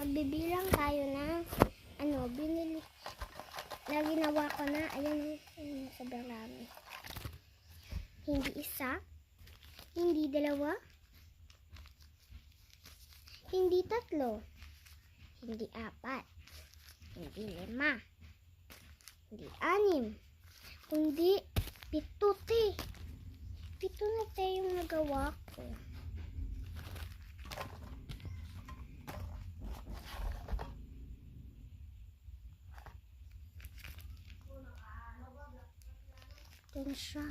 Magbibilang tayo ng binili na ginawa ko na. Ayan, sobrang rami. Hindi isa, hindi dalawa, hindi tatlo, hindi apat, hindi lima, hindi anim, kundi pito, pito na yung nagawa ko. Ito na siya.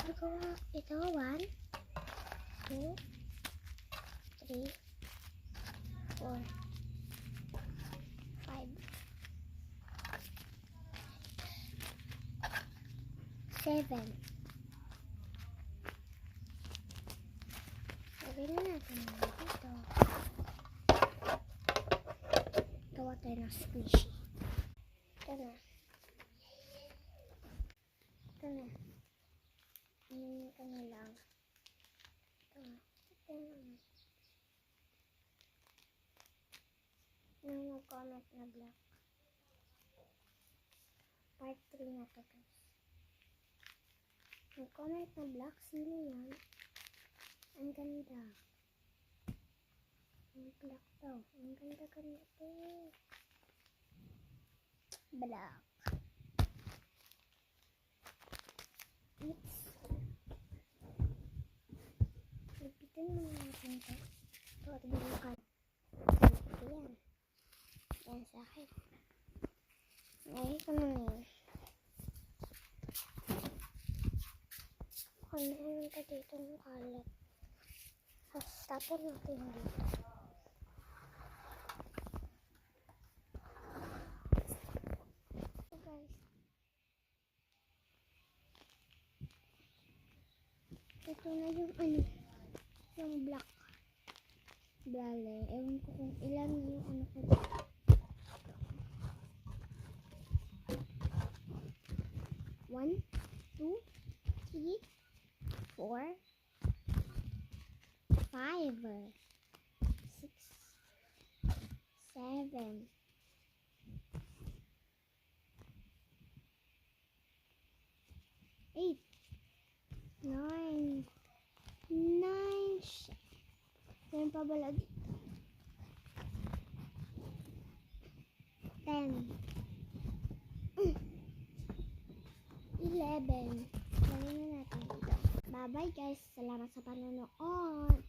Ito, 1, 2, 3, 4, 5, 7. Sabi na natin dito. Gawa tayo ng squishy. Ito na. Ito na. Ito na lang. Ito na. Ito na. Nang mag-comment na black. Part 3 na to, guys. Mag-comment na black. Sino yan? Ang ganda. Ang black daw. Ang ganda-ganda to. Black. Oops. Lapitin mo natin ito. Ito at bilukan. Yan. Yan sa akin. Ngayon ko na yun. Meron ka dito ng kalat. Tapon natin dito. So guys. Ito na yung yung black. Bale. Ewan ko kung ilan yung ko dito. 1, 2, 3, 4, 5, 6, 7, 8, 9, 9. Meron pa bala dito. 10, 11. Gawin na natin dito. Bye-bye guys. Salamat sa panonood.